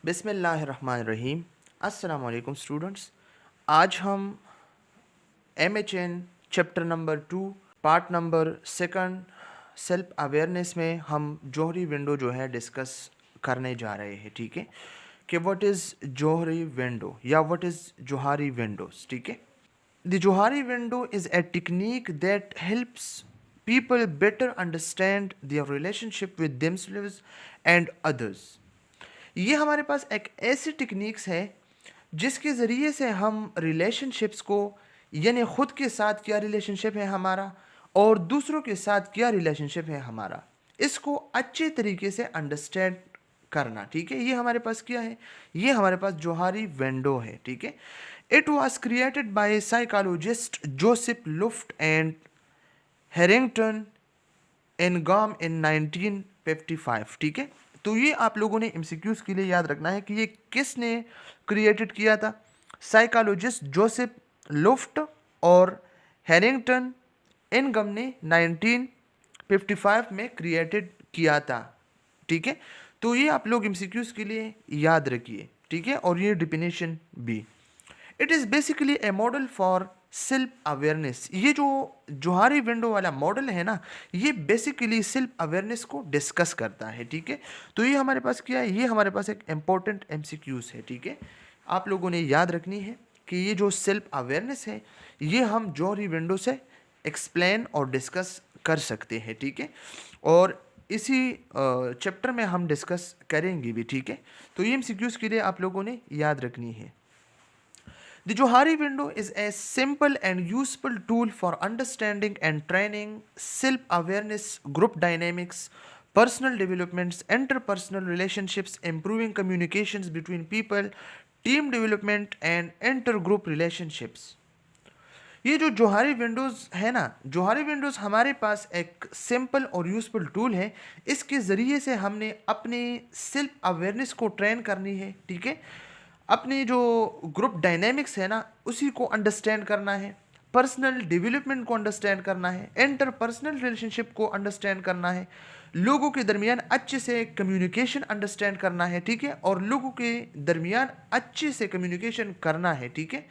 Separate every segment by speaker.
Speaker 1: बिस्मिल्लाहिर्रहमानिर्रहीम। अस्सलाम वालेकुम स्टूडेंट्स। आज हम MHN chapter number 2 part number 2 self awareness में हम जोहरी विंडो जो है डिस्कस करने जा रहे हैं। ठीक है कि व्हाट इज़ जोहरी विंडो या व्हाट इज़ जोहारी विंडोज। ठीक है, the Johari window is a technique that helps people better understand their relationship with themselves and others। ये हमारे पास एक ऐसी टेक्निक्स है जिसके ज़रिए से हम रिलेशनशिप्स को, यानी ख़ुद के साथ क्या रिलेशनशिप है हमारा और दूसरों के साथ क्या रिलेशनशिप है हमारा, इसको अच्छे तरीके से अंडरस्टैंड करना। ठीक है, ये हमारे पास क्या है, ये हमारे पास जोहारी विंडो है। ठीक है, it was created by psychologist Joseph Luft and Harrington एनगाम इन 1955। ठीक है, तो ये आप लोगों ने एमसीक्यूज के लिए याद रखना है कि ये किसने क्रिएटेड किया था। साइकोलॉजिस्ट जोसेफ लुफ्ट और हैरिंगटन एनगम ने 1955 में क्रिएटेड किया था। ठीक है, तो ये आप लोग एमसीक्यूज के लिए याद रखिए। ठीक है, और ये डिफिनेशन भी, it is basically A model for self awareness. ये जो जोहारी विंडो वाला मॉडल है ना, ये बेसिकली सेल्फ अवेयरनेस को डिस्कस करता है। ठीक है, तो ये हमारे पास क्या है, ये हमारे पास एक इम्पोर्टेंट एमसीक्यूज है। ठीक है, आप लोगों ने याद रखनी है कि ये जो सेल्फ अवेयरनेस है ये हम जोहारी विंडो से एक्सप्लेन और डिस्कस कर सकते हैं। ठीक है, और इसी चैप्टर में हम डिस्कस करेंगे भी। ठीक है, तो ये एमसीक्यूज के लिए आप लोगों ने याद रखनी है। The Johari window is a simple and useful tool for understanding and training self-awareness, group dynamics, personal developments, interpersonal relationships, improving communications between people, team development and intergroup relationships। ये जो जोहारी विंडोज़ है ना, Johari Windows हमारे पास एक simple और useful tool है। इसके ज़रिए से हमने अपने सेल्फ अवेयरनेस को ट्रेन करनी है। ठीक है, अपनी जो ग्रुप डायनेमिक्स है ना उसी को अंडरस्टैंड करना है, पर्सनल डेवलपमेंट को अंडरस्टैंड करना है, इंटरपर्सनल रिलेशनशिप को अंडरस्टैंड करना है, लोगों के दरमियान अच्छे से कम्युनिकेशन अंडरस्टैंड करना है। ठीक है, और लोगों के दरमियान अच्छे से कम्युनिकेशन करना है। ठीक है,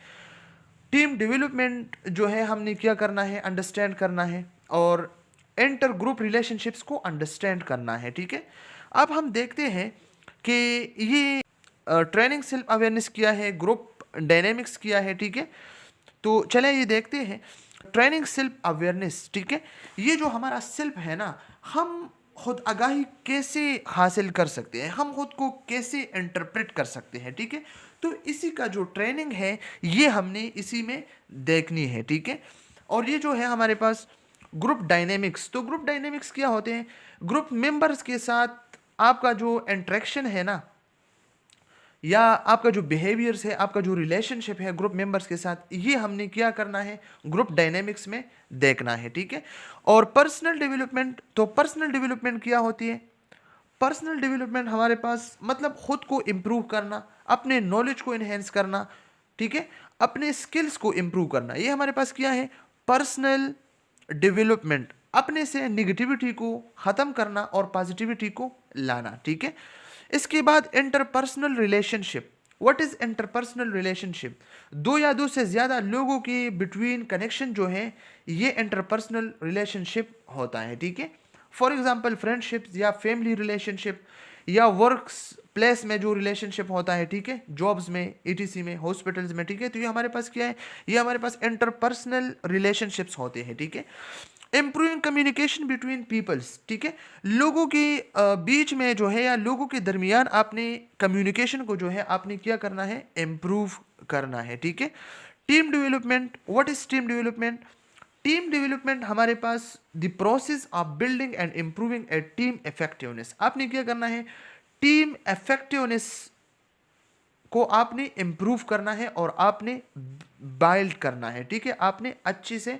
Speaker 1: टीम डेवलपमेंट जो है हमने क्या करना है, अंडरस्टैंड करना है, और इंटर ग्रुप रिलेशनशिप्स को अंडरस्टैंड करना है। ठीक है, अब हम देखते हैं कि ये ट्रेनिंग सेल्फ अवेयरनेस किया है, ग्रुप डायनेमिक्स किया है। ठीक है, तो चले ये देखते हैं ट्रेनिंग सेल्फ अवेयरनेस। ठीक है, ये जो हमारा सेल्फ है ना, हम खुद आगाही कैसे हासिल कर सकते हैं, हम खुद को कैसे इंटरप्रेट कर सकते हैं। ठीक है, तो इसी का जो ट्रेनिंग है ये हमने इसी में देखनी है। ठीक है, और ये जो है हमारे पास ग्रुप डायनेमिक्स, तो ग्रुप डायनेमिक्स क्या होते हैं, ग्रुप मेंबर्स के साथ आपका जो इंटरेक्शन है ना, या आपका जो बिहेवियर्स है, आपका जो रिलेशनशिप है ग्रुप मेंबर्स के साथ, ये हमने क्या करना है, ग्रुप डायनेमिक्स में देखना है। ठीक है, और पर्सनल डेवलपमेंट, तो पर्सनल डेवलपमेंट क्या होती है, पर्सनल डेवलपमेंट हमारे पास मतलब खुद को इम्प्रूव करना, अपने नॉलेज को इन्हेंस करना। ठीक है, अपने स्किल्स को इम्प्रूव करना, ये हमारे पास क्या है, पर्सनल डेवलपमेंट, अपने से निगेटिविटी को ख़त्म करना और पॉजिटिविटी को लाना। ठीक है, इसके बाद interpersonal relationship, what is interpersonal relationship, दो या दो से ज़्यादा लोगों के बिटवीन कनेक्शन जो है ये इंटरपर्सनल रिलेशनशिप होता है। ठीक है, फॉर एग्जांपल फ्रेंडशिप्स या फैमिली रिलेशनशिप या वर्क प्लेस में जो रिलेशनशिप होता है। ठीक है, जॉब्स में, ईटीसी में, हॉस्पिटल्स में। ठीक है, तो ये हमारे पास क्या है, ये हमारे पास इंटरपर्सनल रिलेशनशिप्स होते हैं। ठीक है, इम्प्रूविंग कम्युनिकेशन बिटवीन पीपल्स। ठीक है, लोगों के बीच में जो है या लोगों के दरमियान आपने कम्युनिकेशन को जो है आपने क्या करना है, इम्प्रूव करना है। ठीक है, team development, what is team development, team development हमारे पास the process of building and improving a team effectiveness, आपने क्या करना है, टीम इफेक्टिवनेस को आपने इम्प्रूव करना है और आपने बिल्ड करना है। ठीक है, आपने अच्छे से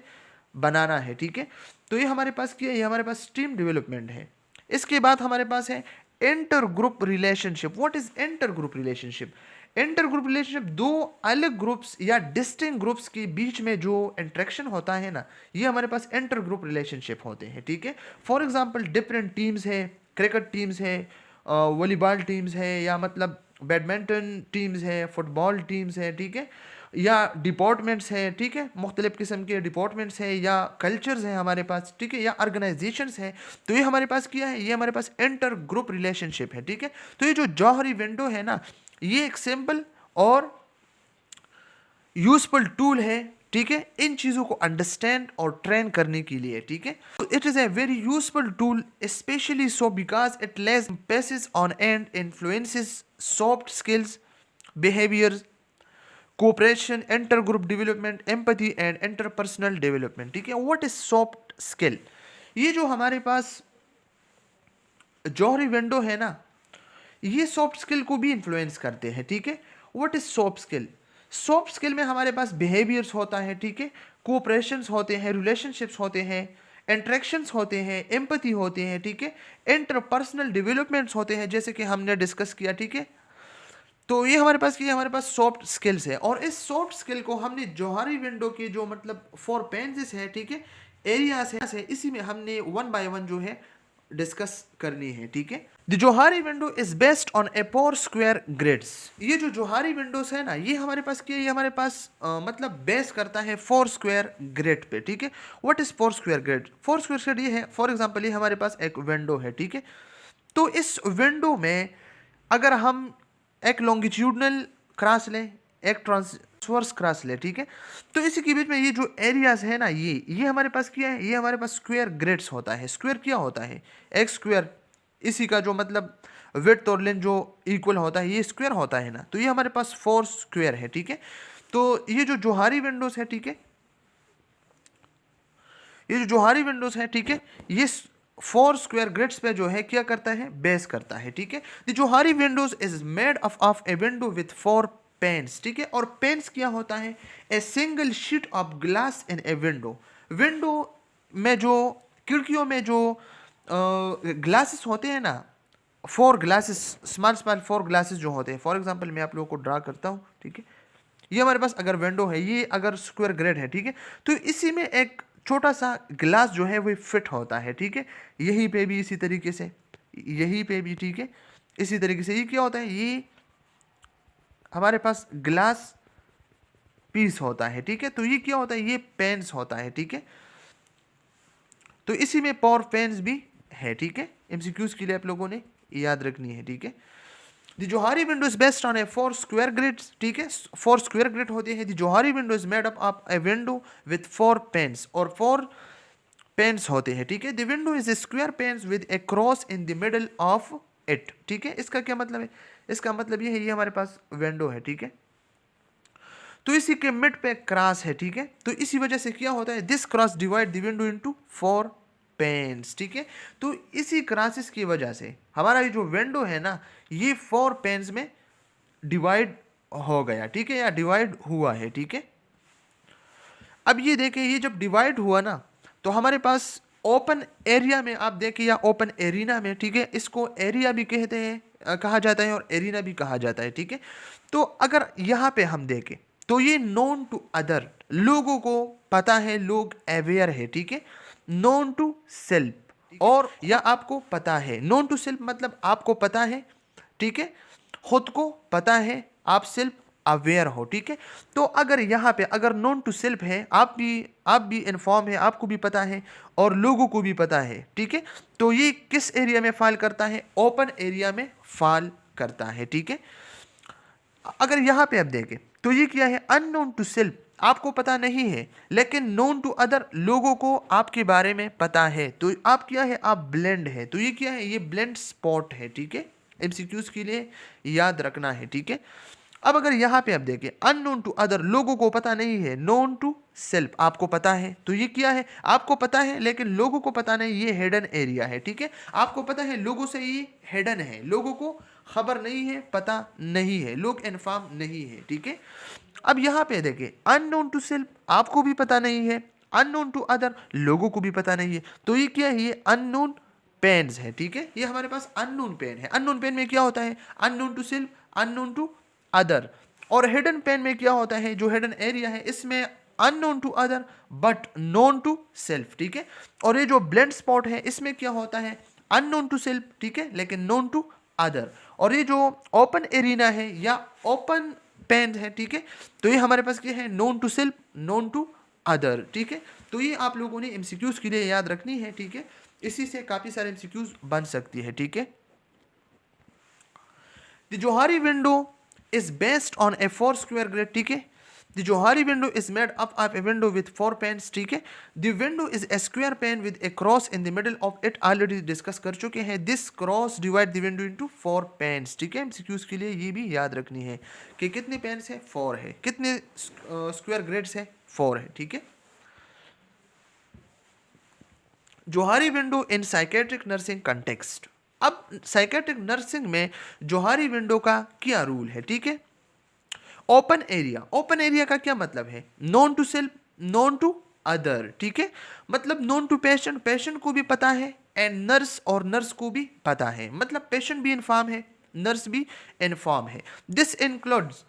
Speaker 1: बनाना है। ठीक है, तो ये हमारे पास क्या है, ये हमारे पास टीम डेवलपमेंट है। इसके बाद हमारे पास है inter group relationship. What is inter group relationship, inter group relationship दो अलग ग्रुप्स या डिस्टिंक्ट ग्रुप्स के बीच में जो इंटरेक्शन होता है ना, ये हमारे पास इंटर ग्रुप रिलेशनशिप होते हैं। ठीक है, फॉर एग्जांपल डिफरेंट टीम्स है, क्रिकेट टीम्स है, वॉलीबॉल टीम्स है, या मतलब बैडमिंटन टीम्स हैं, फुटबॉल टीम्स हैं, ठीक है, या डिपार्टमेंट्स हैं, ठीक है, मुख्तलिफ़ किस्म के डिपार्टमेंट्स हैं या कल्चर्स हैं हमारे पास, ठीक है, या ऑर्गेनाइजेशंस हैं। तो ये हमारे पास क्या है, ये हमारे पास इंटर ग्रुप रिलेशनशिप है, ठीक है। तो ये जो जौहरी विंडो है ना, ये एक सिंपल और यूजफुल टूल है, ठीक है, इन चीज़ों को अंडरस्टैंड और ट्रेन करने के लिए, ठीक है। It is a very useful tool, specially so because it less emphasis on and influences soft skills, behaviours, cooperation, inter group development, empathy and interpersonal development, ठीक है। What is soft skill? ये जो हमारे पास जौहरी विंडो है ना, ये soft skill को भी इन्फ्लुएंस करते हैं, ठीक है। What is soft skill? Soft skill में हमारे पास बिहेवियर्स होता है, ठीक है, कोऑपरेशंस होते हैं, रिलेशनशिप्स होते हैं, इंटरेक्शंस होते हैं, एम्पैथी होते हैं, ठीक है, इंटरपर्सनल डेवलपमेंट्स होते हैं, जैसे कि हमने डिस्कस किया, ठीक है। तो ये हमारे पास, ये हमारे पास सॉफ्ट स्किल्स है, और इस सॉफ्ट स्किल को हमने जौहरी विंडो के जो मतलब 4 पेजेस है, ठीक है, एरियाज है, इसी में हमने 1 बाय 1 जो है डिस्कस करनी है, ठीक है। The Johari window is based on a 4 square grids. ये जो जौहरी विंडोज है ना, ये हमारे पास क्या है, ये हमारे पास मतलब बेस करता है 4 स्क्वायर ग्रिड पे, ठीक है। What is 4 square grid? 4 square grid ये है, फॉर एग्जांपल ये हमारे पास एक विंडो है, ठीक है। तो इस विंडो में अगर हम एक लॉन्गिट्यूडनल क्रॉस लें, एक ट्रांसवर्स क्रॉस लें, ठीक है, तो इसी के बीच में ये जो एरियाज है ना, ये हमारे पास क्या है, ये हमारे पास स्क्वायर ग्रिड्स होता है। स्क्वायर क्या होता है? एक स्क्वायर, इसी का जो मतलब विड्थ और लेंथ जो इक्वल होता है, ये स्क्वायर होता है ना। तो ये हमारे पास 4 स्क्वायर है, ठीक है। तो ये जो जौहरी विंडोज है, ठीक है, ये जो जौहरी विंडोज है, ठीक है, ये 4 स्क्वायर ग्रिड्स पे जो है क्या करता है, बेस करता है, ठीक है। The Johari windows is made of a window with 4 panes, ठीक है। और पेन्स क्या होता है? A single sheet of glass in a window. Window में जो, खिड़कियों में जो ग्लासेस होते हैं ना, 4 ग्लासेस, स्मॉल 4 ग्लासेस जो होते हैं, फॉर एग्जांपल मैं आप लोगों को ड्रा करता हूँ, ठीक है। ये हमारे पास अगर विंडो है, ये अगर स्क्वायर ग्रिड है, ठीक है, तो इसी में एक छोटा सा ग्लास जो है वो फिट होता है, ठीक है। यहीं पे भी इसी तरीके से, यहीं पे भी, ठीक है, इसी तरीके से। ये क्या होता है? ये हमारे पास ग्लास पीस होता है, ठीक है। तो ये क्या होता है? ये पेन्स होता है, ठीक है। तो इसी में पावर पेन्स भी है, ठीक है। एमसीक्यूज के लिए आप लोगों ने याद रखनी है, ठीक है। The Johari window is based on a 4 square grids, ठीक है। 4 स्क्वायर ग्रिड होते हैं। The Johari window is made up of a window with 4 panes, और 4 पेन्स होते हैं, ठीक है। The window is a square panes with a cross in the middle of it, ठीक है। इसका क्या मतलब है? इसका मतलब ये है, ये हमारे पास विंडो है, ठीक है, तो इसी के मिड पे क्रॉस है, ठीक है। तो इसी वजह से क्या होता है, this cross divide the window into 4 panes, ठीक है। तो इसी क्रॉसेस की वजह से हमारा ये जो विंडो है ना, ये 4 पेन्स में डिवाइड हो गया, ठीक है, या डिवाइड हुआ है, ठीक है। अब ये देखें, ये जब डिवाइड हुआ ना, तो हमारे पास ओपन एरिया में आप देखें, या ओपन एरिना में, ठीक है, इसको एरिया भी कहते हैं, कहा जाता है, और एरिना भी कहा जाता है, ठीक है। तो अगर यहाँ पे हम देखें, तो ये नोन टू अदर, लोगों को पता है, लोग अवेयर है, ठीक है। नोन टू सेल्फ, और या आपको पता है, नोन टू सेल्फ मतलब आपको पता है, ठीक है, खुद को पता है, आप सेल्फ अवेयर हो, ठीक है। तो अगर यहाँ पे अगर नोन टू सेल्फ है, आप भी इन्फॉर्म है, आपको भी पता है और लोगों को भी पता है, ठीक है। तो ये किस एरिया में फॉल करता है? ओपन एरिया में फॉल करता है, ठीक है। अगर यहाँ पे आप देखें, तो ये क्या है? अननोन टू सेल्फ, आपको पता नहीं है, लेकिन नोन टू अदर, लोगों को आपके बारे में पता है। तो आप क्या है? आप ब्लेंड है। तो ये क्या है? ये ब्लेंड स्पॉट है, ठीक है। एमसीक्यूज के लिए याद रखना है, ठीक है। अब अगर यहाँ पे आप देखें, अननोन टू अदर, लोगों को पता नहीं है, नोन टू सेल्फ, आपको पता है। तो ये क्या है? आपको पता है लेकिन लोगों को पता नहीं, ये हिडन एरिया है, ठीक है। आपको पता है, लोगों से ये हिडन है, लोगों को खबर नहीं है, पता नहीं है, लोग इन्फॉर्म नहीं है, ठीक है। अब यहाँ पे देखें, अननोन टू सेल्फ, आपको भी पता नहीं है, अननोन टू अदर, लोगों को भी पता नहीं है। तो ये क्या है? ये अननोन पेन्स है, ठीक है। ये हमारे पास अननोन पेन है। अननोन पेन में क्या होता है? Unknown to self, unknown to other. और हिडन पेन में क्या होता है? जो हिडन एरिया है, इसमें unknown to other but known to self, ठीक है। और ये जो ब्लेंड स्पॉट है, इसमें क्या होता है? अननोन टू सेल्फ, ठीक है, लेकिन नोन टू अदर। और ये जो ओपन एरिना है या ओपन पेन है, ठीक है, तो ये हमारे पास क्या है, known to self, known to other, ठीक है। तो ये आप लोगों ने एमसीक्यूज के लिए याद रखनी है, ठीक है, इसी से काफी सारे एमसीक्यूज बन सकती है, ठीक है। The Johari window is based on a 4 square grid, ठीक है। The Johari window is made up of a window with 4 panes, ठीक है। The window is a square pane with a cross in the middle of it, already discuss कर चुके हैं। This cross divide the window into 4 panes, ठीक है। MCQs के लिए ये भी याद रखनी है कि कितने panes है, 4 है, कितने स्क्वायर ग्रिड्स है, 4 है, ठीक है। Johari window in psychiatric nursing context. अब साइकेट्रिक नर्सिंग में जोहारी विंडो का क्या रूल है, ठीक है। ओपन एरिया, ओपन एरिया का क्या मतलब है, known to self, known to other, ठीक है। मतलब नोन टू पेशेंट, पेशेंट को भी पता है, एंड नर्स और नर्स को भी पता है, मतलब पेशेंट भी इन्फॉर्म है, नर्स भी इन्फॉर्म है। This includes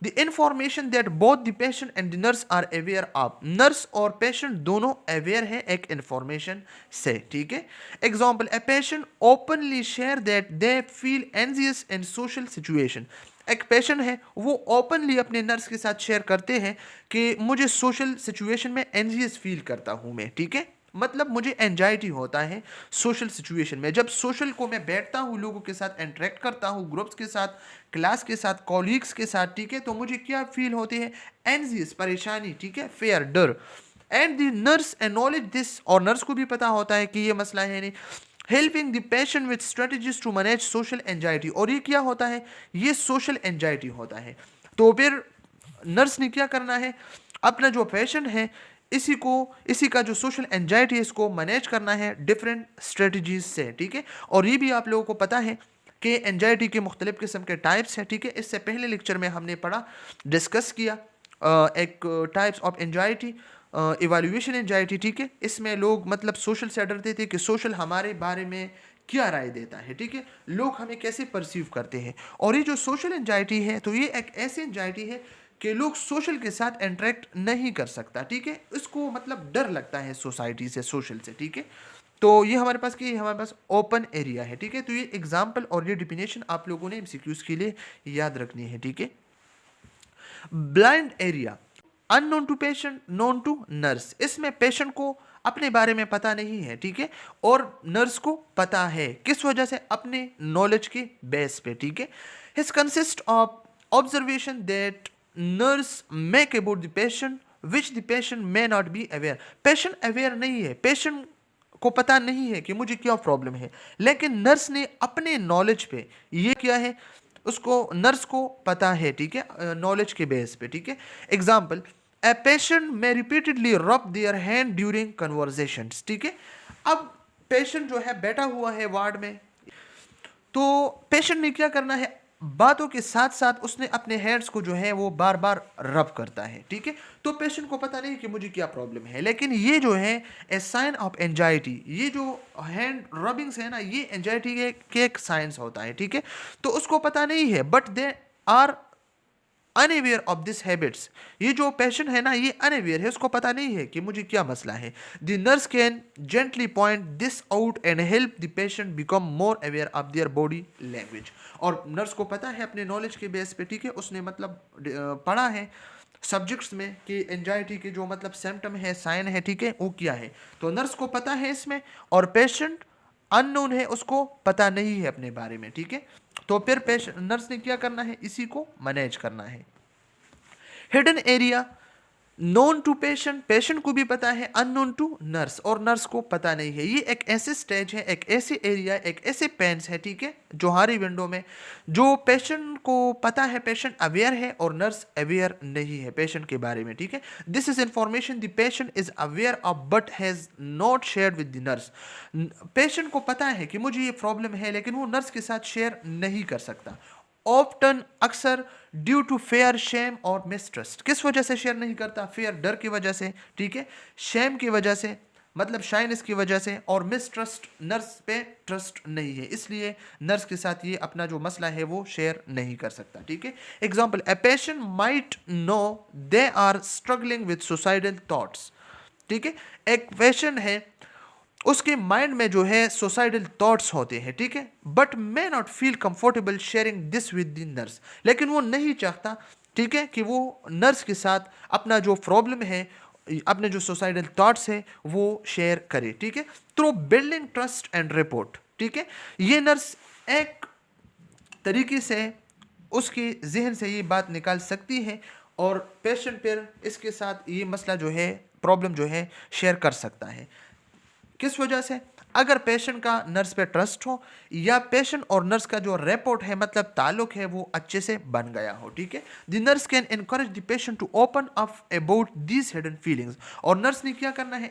Speaker 1: the information that both the patient and the nurse are aware of. Nurse और पेशेंट दोनों अवेयर है एक इंफॉर्मेशन से, ठीक है। Example, a patient openly share that they feel anxious in social situation. एक patient है, वो ओपनली अपने नर्स के साथ शेयर करते हैं कि मुझे सोशल सिचुएशन में एंजियस फील करता हूँ मैं, ठीक है। मतलब मुझे एंजाइटी होता है सोशल सिचुएशन में, जब सोशल को मैं बैठता हूँ, लोगों के साथ इंटरेक्ट करता हूँ, ग्रुप्स के साथ, क्लास के साथ, कॉलीग्स के साथ, ठीक है, तो मुझे क्या फील होती है, एंजियस, परेशानी, ठीक है, फेयर, डर। And the nurse acknowledge this, और नर्स को भी पता होता है कि ये मसला है नहीं। Helping the patient with strategies to manage social anxiety, और ये क्या होता है, ये सोशल एंजाइटी होता है। तो फिर नर्स ने क्या करना है, अपना जो पेशेंट है इसी का जो सोशल एंजाइटी है इसको मैनेज करना है डिफरेंट स्ट्रेटजीज से, ठीक है। और ये भी आप लोगों को पता है कि एंजाइटी के मुख्तलिफ किस्म के टाइप्स हैं, ठीक है। इससे पहले लेक्चर में हमने पढ़ा, डिस्कस किया एक types of anxiety, evaluation anxiety, ठीक है। इसमें लोग मतलब सोशल से डरते थे कि सोशल हमारे बारे में क्या राय देता है, ठीक है, लोग हमें कैसे परसीव करते हैं। और ये जो सोशल एंजाइटी है, तो ये एक ऐसी एंजाइटी है कि लोग सोशल के साथ इंटरेक्ट नहीं कर सकता, ठीक है, इसको मतलब डर लगता है सोसाइटी से, सोशल से, ठीक है। तो ये हमारे पास क्या, हमारे पास ओपन एरिया है, ठीक है। तो ये एग्जाम्पल और ये डिफिनेशन आप लोगों ने एमसीक्यूज के लिए याद रखनी है, ठीक है। Blind area, unknown to patient, known to nurse. इसमें पेशेंट को अपने बारे में पता नहीं है, ठीक है, और नर्स को पता है, किस वजह से, अपने नॉलेज के बेस पे, ठीक है। His consist of observation that nurse make about the patient which the patient may not be aware. Patient aware नहीं है, पेशेंट को पता नहीं है कि मुझे क्या प्रॉब्लम है, लेकिन नर्स ने अपने नॉलेज पे ये किया है, उसको नर्स को पता है, ठीक है, नॉलेज के बेस पे, ठीक है। एग्जाम्पल, ए पेशेंट में रिपीटेडली रब देयर हैंड ड्यूरिंग कन्वर्सेशंस, ठीक है। अब पेशेंट जो है बैठा हुआ है वार्ड में, तो पेशेंट ने क्या करना है, बातों के साथ साथ उसने अपने हैंड्स को जो है वो बार बार रब करता है, ठीक है। तो पेशेंट को पता नहीं कि मुझे क्या प्रॉब्लम है, लेकिन ये जो है ए साइन ऑफ एंजाइटी, ये जो हैंड रबिंग्स है ना, ये एंजाइटी के एक साइंस होता है, ठीक है। तो उसको पता नहीं है, but they are unaware of this habits. ये जो पेशेंट है ना, ये अनअवेयर है, उसको पता नहीं है कि मुझे क्या मसला है। The nurse can gently point this out and help the patient become more aware of their body language. और नर्स को पता है अपने नॉलेज के बेस पे, ठीक है, उसने मतलब पढ़ा है सब्जेक्ट्स में कि एंजाइटी के जो मतलब सिम्टम है, साइन है, ठीक है, वो क्या है। तो नर्स को पता है इसमें, और पेशेंट अननोन है, उसको पता नहीं है अपने बारे में, ठीक है। तो फिर पेशेंट, नर्स ने क्या करना है, इसी को मैनेज करना है। Hidden area, known to patient, patient को भी पता है, अननोन टू नर्स, और नर्स को पता नहीं है। ये एक ऐसे स्टेज है, एक ऐसे एरिया, एक ऐसे पेन्स है, ठीक है, जोहारी विंडो में, जो पेशेंट को पता है, पेशेंट अवेयर है, और नर्स अवेयर नहीं है पेशेंट के बारे में, ठीक है। This is information the patient is aware of but has not share with the nurse. Patient को पता है कि मुझे ये प्रॉब्लम है, लेकिन वो नर्स के साथ शेयर नहीं कर सकता। ऑफ्टन, अक्सर, ड्यू टू फेयर, शेम और मिसट्रस्ट। किस वजह से शेयर नहीं करता, फेयर, डर की वजह से, ठीक है, शेम की वजह से, मतलब शाइनेस की वजह से, और मिसट्रस्ट, नर्स पे ट्रस्ट नहीं है, इसलिए नर्स के साथ ये अपना जो मसला है वो शेयर नहीं कर सकता, ठीक है। Example, a patient might know they are struggling with suicidal thoughts, ठीक है। एक पेशेंट है, उसके माइंड में जो है सुसाइडल थॉट्स होते हैं, ठीक है, but may not feel comfortable sharing this with the nurse, लेकिन वो नहीं चाहता, ठीक है, कि वो नर्स के साथ अपना जो प्रॉब्लम है, अपने जो सुसाइडल थॉट्स है वो शेयर करे, ठीक है, through building trust and report, ठीक है। ये नर्स एक तरीके से उसके जहन से ये बात निकाल सकती है और पेशेंट पर इसके साथ ये मसला जो है, प्रॉब्लम जो है, शेयर कर सकता है। किस वजह से? अगर पेशेंट का नर्स पे ट्रस्ट हो या पेशेंट और नर्स का जो रिपोर्ट है, मतलब ताल्लुक है, वो अच्छे से बन गया हो, ठीक है। The nurse can encourage the patient to open up about these hidden feelings, और नर्स ने क्या करना है,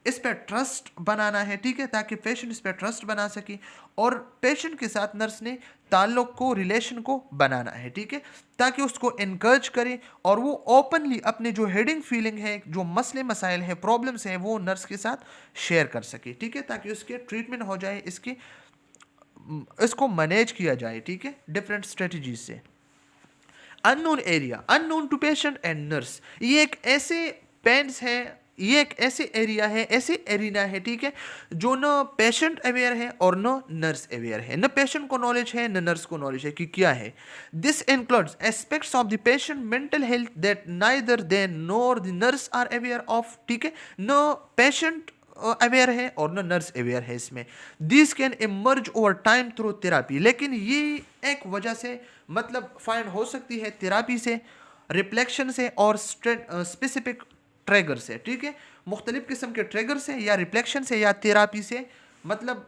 Speaker 1: इस पे ट्रस्ट बनाना है, ठीक है, ताकि पेशेंट इस पे ट्रस्ट बना सके और पेशेंट के साथ नर्स ने ताल्लुक को, रिलेशन को बनाना है, ठीक है, ताकि उसको इनकरेज करे और वो ओपनली अपने जो हेडिंग फीलिंग है, जो मसले मसाइल है, प्रॉब्लम्स हैं, वो नर्स के साथ शेयर कर सके, ठीक है, ताकि उसके ट्रीटमेंट हो जाए, इसको मैनेज किया जाए, ठीक है, डिफरेंट स्ट्रेटजीज से। Unknown area, unknown to patient and nurse, ये एक ऐसे पेन्स है, ये एक ऐसे एरिया है, ऐसे एरिना है, ठीक है, जो न पेशेंट अवेयर है और न नर्स अवेयर है, न पेशेंट को नॉलेज है न नर्स को नॉलेज है कि क्या है। This includes aspects of the patient mental health that neither they nor the nurse are aware of, ठीक है, न पेशेंट अवेयर है और न नर्स अवेयर है इसमें। This can emerge over time through therapy, लेकिन ये एक वजह से मतलब फाइंड हो सकती है थेरापी से, रिफ्लेक्शन से और स्पेसिफिक ट्रिगर से, ठीक है, मुख्तलिफ किस्म के ट्रिगर से या रिफ्लेक्शन से या थेरापी से, मतलब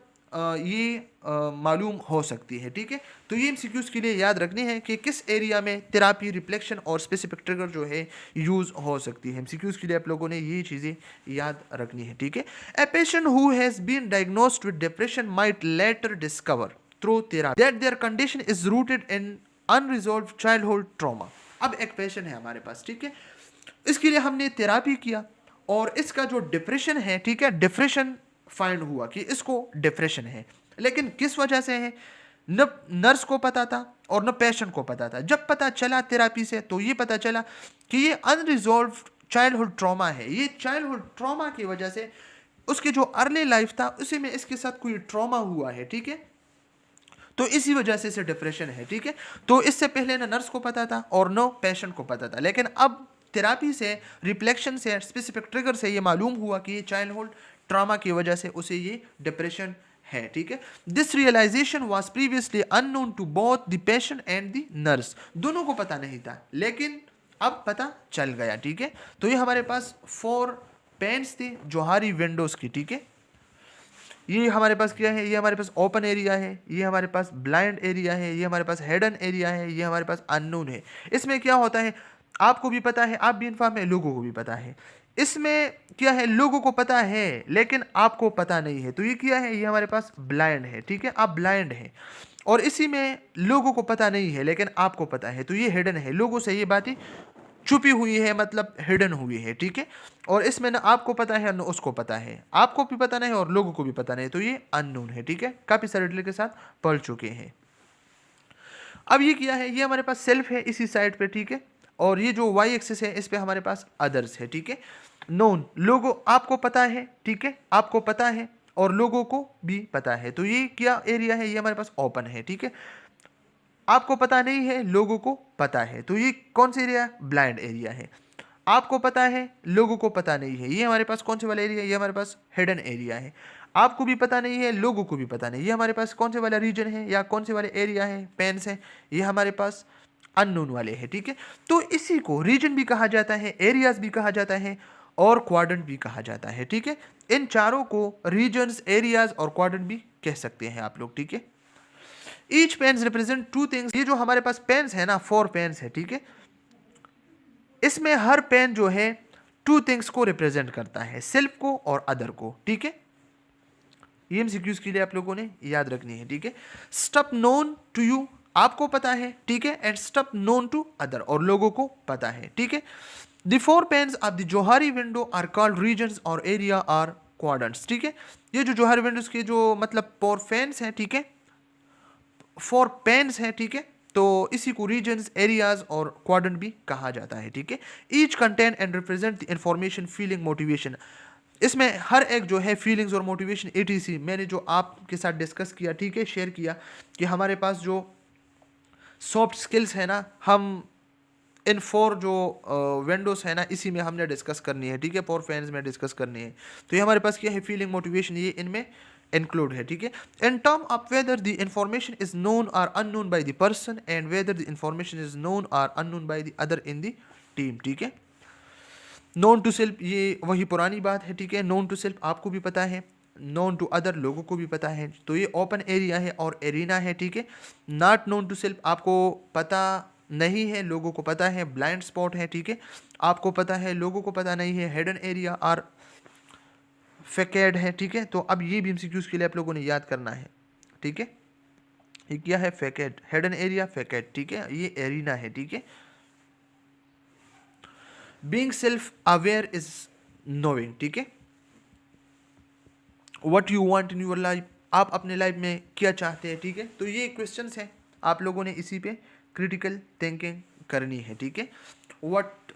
Speaker 1: ये मालूम हो सकती है, ठीक है। तो ये एमसीक्यूज के लिए याद रखनी है कि किस एरिया में थेरापी, रिफ्लेक्शन और स्पेसिफिक ट्रिगर जो है यूज़ हो सकती है। एमसीक्यूज के लिए आप लोगों ने ये चीज़ें याद रखनी है, ठीक है। A patient who has been diagnosed with depression might later discover through therapy that their condition is rooted in unresolved childhood trauma. अब एक पेशेंट है हमारे पास, ठीक है, इसके लिए हमने थेरापी किया और इसका जो डिप्रेशन है, ठीक है, डिप्रेशन फाइंड हुआ कि इसको डिप्रेशन है, लेकिन किस वजह से है, न नर्स को पता था और न पेशेंट को पता था। जब पता चला थेरापी से तो ये पता चला कि ये अनरिजॉल्व्ड चाइल्डहुड ट्रॉमा है। ये चाइल्डहुड ट्रॉमा की वजह से उसकी जो अर्ली लाइफ था उसी में इसके साथ कोई ट्रॉमा हुआ है, ठीक है, तो इसी वजह से इसे डिप्रेशन है, ठीक है। तो इससे पहले न नर्स को पता था और न पेशेंट को पता था, लेकिन अब थेरापी से, रिफ्लेक्शन से, स्पेसिफिक ट्रिगर से ये मालूम हुआ कि ये चाइल्डहुड ट्रॉमा की वजह से उसे ये डिप्रेशन है, ठीक है। This realisation was previously unknown to both the patient and the nurse, दोनों को पता नहीं था, लेकिन अब पता चल गया, ठीक है। तो ये हमारे पास 4 पेन्स थे जोहारी विंडोज की, ठीक है। ये हमारे पास क्या है, ये हमारे पास ओपन एरिया है, ये हमारे पास ब्लाइंड एरिया है, ये हमारे पास हिडन एरिया है, ये हमारे पास अननोन है। इसमें क्या होता है, आपको भी पता है, आप भी इन्फॉर्म है, लोगों को भी पता है। इसमें क्या है, लोगों को पता है लेकिन आपको पता नहीं है, तो ये क्या है, ये हमारे पास ब्लाइंड है, ठीक है, आप ब्लाइंड है। और इसी में लोगों को पता नहीं है लेकिन आपको पता है, तो ये हिडन है, लोगों से ये बातें छुपी हुई है, मतलब हिडन हुई है, ठीक है। और इसमें ना आपको पता है ना उसको पता है, आपको भी पता नहीं और लोगों को भी पता नहीं, तो ये अननोन है, ठीक है। काफी सारे डिटेल के साथ पढ़ चुके हैं। अब ये क्या है, ये हमारे पास सेल्फ है इसी साइड पे, ठीक है, और ये जो वाई एक्सिस है इस पे हमारे पास अदर्स है, ठीक है। नोन, लोगों, आपको पता है, ठीक है, आपको पता है और लोगों को भी पता है, तो ये क्या एरिया है, ये हमारे पास ओपन है, ठीक है। आपको पता नहीं है, लोगों को पता है, तो ये कौन सा एरिया, ब्लाइंड एरिया है। आपको पता है, लोगों को पता नहीं है, ये हमारे पास कौन से वाला एरिया, ये हमारे पास हिडन एरिया है। आपको भी पता नहीं है, लोगों को भी पता नहीं, ये हमारे पास कौन से वाला रीजन है या कौन से वाले एरिया है, पेन्स है, ये हमारे पास अननोन वाले हैं, ठीक है। तो इसी को रीजन भी कहा जाता है, एरियाज भी कहा जाता है और क्वाड्रेंट भी कहा जाता है, ठीक है। इन चारों को रीजन्स, एरियाज और क्वाड्रेंट भी कह सकते हैं आप लोग, ठीक है। ईच पेन्स रिप्रेजेंट 2 थिंग्स, ये जो हमारे पास पेन्स है ना, 4 पेन्स है, ठीक है, इसमें हर पेन जो है 2 थिंग्स को रिप्रेजेंट करता है, सेल्फ को और अदर को, ठीक है। ये एमसीक्यूज के लिए आप लोगों ने याद रखनी है, ठीक है। स्टफ नोन टू यू, आपको पता है, ठीक है, and stuff known to other, और लोगों को पता है, ठीक है। The 4 panes of the Johari window are called regions और एरिया आर क्वाड्रेंट्स, ठीक है। ये जो जोहारी विंडोज के जो मतलब 4 फैंस हैं, ठीक है, 4 पेन्स हैं, ठीक है, तो इसी को रीजन्स, एरियाज और क्वाड्रेंट भी कहा जाता है, ठीक है। Each contain and represent the information, feeling, motivation, इसमें हर एक जो है फीलिंग्स और मोटिवेशन etc मैंने जो आपके साथ डिस्कस किया, ठीक है, शेयर किया कि हमारे पास जो सॉफ्ट स्किल्स है ना, हम इन 4 जो विंडोज है ना, इसी में हमने डिस्कस करनी है, ठीक है, 4 फैंस में डिस्कस करनी है। तो ये हमारे पास क्या है, फीलिंग, मोटिवेशन, ये इनमें इंक्लूड है, ठीक है। In term of whether the information is known और unknown by the person and whether the information is known और unknown by the other in the team, ठीक है। नोन टू सेल्फ ये वही पुरानी बात है, ठीक है। नोन टू सेल्फ आपको भी पता है, नोन टू अदर लोगों को भी पता है, तो ये ओपन एरिया है और एरिना है, ठीक है। नॉट नोन टू सेल्फ आपको पता नहीं है, लोगों को पता है, ब्लाइंड स्पॉट है, ठीक है, आपको पता है, लोगों को पता नहीं है, हिडन एरिया और फैकेड है, ठीक है। तो अब ये भी एमसीक्यूज के लिए आप लोगों ने याद करना है, ठीक है। ये क्या है, फैकेड, हिडन एरिया, फैकेड, ठीक है, ये एरिना है, ठीक है। Being self aware is knowing, ठीक है, what you want in your life, आप अपने लाइफ में क्या चाहते हैं, ठीक है। तो ये क्वेश्चंस हैं, आप लोगों ने इसी पे क्रिटिकल थिंकिंग करनी है, ठीक है। What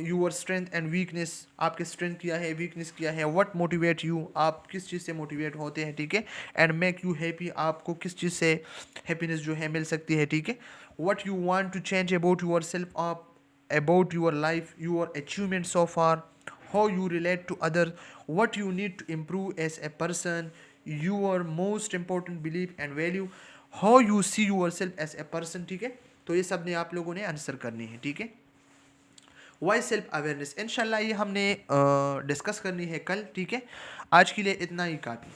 Speaker 1: your strength and weakness, आपके स्ट्रेंथ क्या है, वीकनेस क्या है, व्हाट मोटिवेट यू, आप किस चीज़ से मोटिवेट होते हैं, ठीक है। एंड मेक यू हैप्पी, आपको किस चीज़ से हैप्पीनेस जो है मिल सकती है, ठीक है। What you want to change about yourself, आप about your life, your achievements so far, how you relate to others, what you need to improve as a person, your most important belief and value, how you see yourself as a person, ठीक है। तो ये सब ने आप लोगों ने answer करनी है, ठीक है। वाई सेल्फ अवेयरनेस इंशाल्लाह ये हमने डिस्कस करनी है कल, ठीक है। आज के लिए इतना ही काफ़ी।